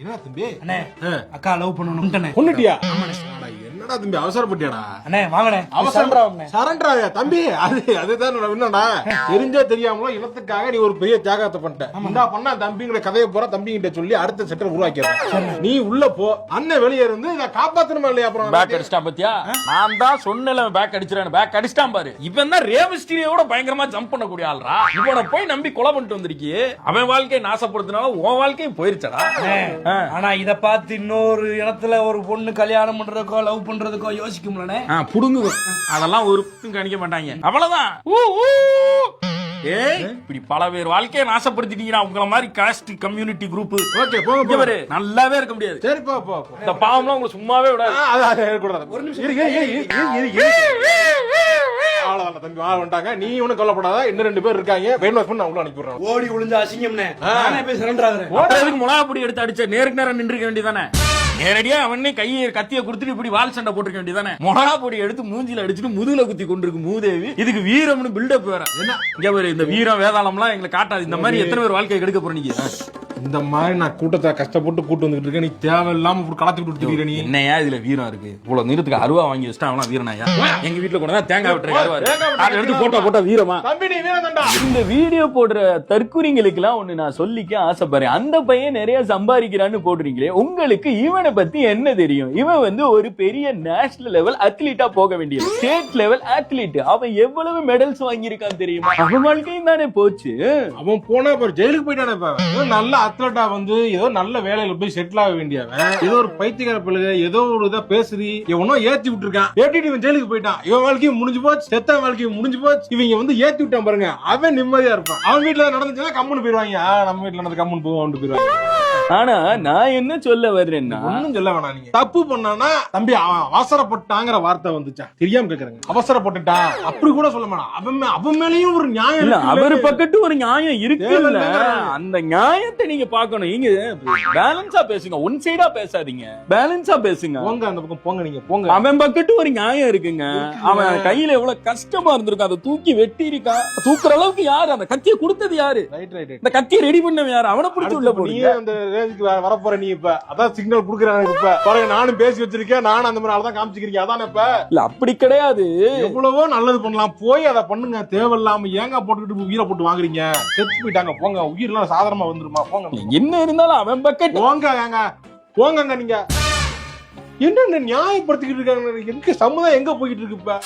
என்ன தம்பி? அண்ணே அக்கா லவ் பண்ணணும். பொண்ணுட்டியா? என்னடா தம்பி அவசரப்பட்டியாடா? அண்ணே வாங்கண்ணே சரண்டரா தம்பி. அதுதான் என்னடா தெரிஞ்சே தெரியாமல இனத்துக்காக நீ ஒரு பெரிய தியாகத்தை பண்ணிட்ட. என்ன பண்ணா தம்பிங்கிற கதையை போற தம்பிங்கிட்ட சொல்லி அடுத்த செட்டர் உருவாக்கிடுறேன். நீ உள்ள போ, அண்ணன் வெளியே இருந்து இதை காப்பாத்தணுமா இல்லையா? அப்புறம் பேக் அடிச்சிட்டான் பத்தியா? நான் தான் சொன்னல பேக் அடிச்சிரேன். பேக் அடிச்சிட்டான் பாரு. இவன் தான் ரேமிஸ்டரியோட பயங்கரமா ஜம்ப் பண்ணக்கூடிய ஆள்ரா. இவனை போய் நம்பி கொலை பண்ணிட்டு வந்திருக்கியே. அவன் வாழ்க்கையை நாசப்படுத்தினால உன் வாழ்க்கையும் போயிருச்சடா. ஆனா இத பார்த்து இன்னொரு இடத்துல ஒரு பொண்ணு கல்யாணம் பண்றதுக்கோ லவ் பண்றதுக்கோ யோசிக்கும்லனே புடுங்கு. அதெல்லாம் ஒரு கணிக்க மாட்டாங்க. அவ்வளவுதான். ஏய் இப்படி பல பேர் வாழ்க்கையை நாசப்படுத்திட்டீங்கன்னா உங்கள மாதிரி காஸ்ட் கம்யூனிட்டி குரூப். ஓகே போங்க பாரு. நல்லாவே இருக்க முடியாது. சரி போ போ. இந்த பாவம்லாம் உங்களை சும்மாவே விடாது. ஒரு நிமிஷம் அவ்வளவுதான் தம்பி ஆள் வந்துட்டாங்க. நீ ஒன்னும் கொல்லப்படாத. இன்னும் 2 பேர் இருக்காங்க. பெயின் வாஷ் பண்ணி அவங்கள அனுப்பி விடுறேன். ஓடி ஒளிஞ்ச அசிங்கம்னே. நானே போய் சரண்டர் ஆகுறேன். ஓடுறதுக்கு மிளகா பொடி எடுத்து அடிச்ச நேருக்கு நேரம் நின்றுக்க வேண்டியதானே? நேரடியா அவனே கையை கத்திய கொடுத்துட்டு இப்படி வால் சண்டை போட்டுக்க வேண்டியதானே? மிளகா பொடி எடுத்து மூஞ்சில அடிச்சுட்டு முதுகுல குத்தி கொண்டிருக்கு மூதேவி. இதுக்கு வீரம்னு பில்டப் வேற. இந்த வீரம் வேதாளம்லாம் எங்களை காட்டாது. இந்த மாதிரி எத்தனை பேர் வாழ்க்கையை கெடுக்க போறீங்க? இந்த மாதிரி நான் கூட்டத்தை கஷ்டப்பட்டு கூட்டு வந்துட்டு இருக்கேன். நீ தேவையில்லாம களத்துக்கு விட்டு நீ என்னையா இதுல வீரம் இருக்கு? இவ்வளவு நிறுத்துக்கு அருவா வாங்கி வச்சுட்டா அவனா வீரனாயா? எங்க வீட்டுல கொண்டா தேங்காய் விட்டுற அருவா எடுத்து போட்டா வீரமா? தம்பி நீ வீரன்டா. இந்த வீடியோ போடுற தற்குறிங்களுக்கு எல்லாம் ஒண்ணு நான் சொல்லிக்க ஆசைப்படுறேன். அந்த பையன் நிறைய சம்பாதிக்கிறான்னு போடுறீங்களே, உங்களுக்கு இவனை பத்தி என்ன தெரியும்? இவன் வந்து ஒரு பெரிய நேஷனல் லெவல் அத்லீட்டா போக வேண்டியது. State level athlete. அவன் எவ்வளவு மெடல்ஸ் வாங்கியிருக்கான் தெரியுமா? அவன் வாழ்க்கையும் தானே போச்சு. அவன் போனா ஜெயிலுக்கு போயிட்டானே. நல்ல அத்லட்டா வந்து ஏதோ நல்ல வேலையில போய் செட்டில் ஆக வேண்டியவன் ஏதோ ஒரு பைத்தியக்கார பிள்ளை ஏதோ ஒரு இதை பேசுறி எவனோ ஏத்தி விட்டுருக்கான். ஏத்திட்டு இவன் ஜெயிலுக்கு போயிட்டான். இவன் வாழ்க்கையும் முடிஞ்சு போச்சு. செத்த வாழ்க்கையும் முடிஞ்சு போச்சு. இவங்க வந்து ஏத்தி விட்டான் பாருங்க. அவன் நிம்மதியா இருப்பான். அவன் வீட்டுல நடந்துச்சுன்னா கம்முன்னு போயிருவாங்க. நம்ம வீட்டுல நடந்து கம்முன்னு போவோம் போயிருவாங்க. ஆனா நான் என்ன சொல்ல வர்றேன்னா, ஒன்னும் சொல்ல வேணாம். நீங்க தப்பு பண்ணானா தம்பி அவன் அவசரப்பட்டாங்கிற வார்த்தை வந்துச்சா தெரியாம கேக்குறாங்க. அவசரப்பட்டுட்டான் அப்படி கூட சொல்ல வேணாம். அவன் மேலயும் ஒரு நியாயம் இல்ல. அவர் பக்கத்து ஒரு நியாயம் இருக்கு. அந்த நியாயத்தை நீங்க பாக்கணும். இங்க பேலன்ஸா பேசுங்க. ஒன் சைடா பேசாதீங்க. பேலன்ஸா பேசுங்க. போங்க அந்த பக்கம் போங்க. நீங்க போங்க. அவன் பக்கத்து ஒரு நியாயம் இருக்குங்க. அவன் கையில எவ்வளவு கஷ்டமா இருந்திருக்கும். அதை தூக்கி வெட்டி இருக்கான். தூக்குற அளவுக்கு யாரு? அந்த கத்தியை கொடுத்தது யாரு? இந்த கத்தியை ரெடி பண்ணவன் யாரு? அவனை பிடிச்சி உள்ள போடுங்க. வரப்போற நீ இப்ப அதான் சிக்னல் குடுக்கறாங்க. இப்ப பாருங்க நானும் பேசி வச்சிருக்கேன். நானும் அந்த மாதிரி ஆளதான் காமிச்சிக்கிறீங்க. அதான் இப்ப இல்ல அப்படி கிடையாது. எவ்வளவோ நல்லது பண்ணலாம். போய் அதை பண்ணுங்க. தேவையில்லாம ஏங்க போட்டுக்கிட்டு உயிரை போட்டு வாங்குறீங்க. செத்து போயிட்டாங்க. போங்க. உயிரெல்லாம் சாதாரணமா வந்துருமா? போங்க. என்ன இருந்தாலும் அவன் பக்கெட் போங்க. போங்க நீங்க என்ன நியாயப்படுத்திக்கிட்டு இருக்காங்க. எங்க சமுதாயம் எங்க போயிட்டு இருக்கு இப்ப?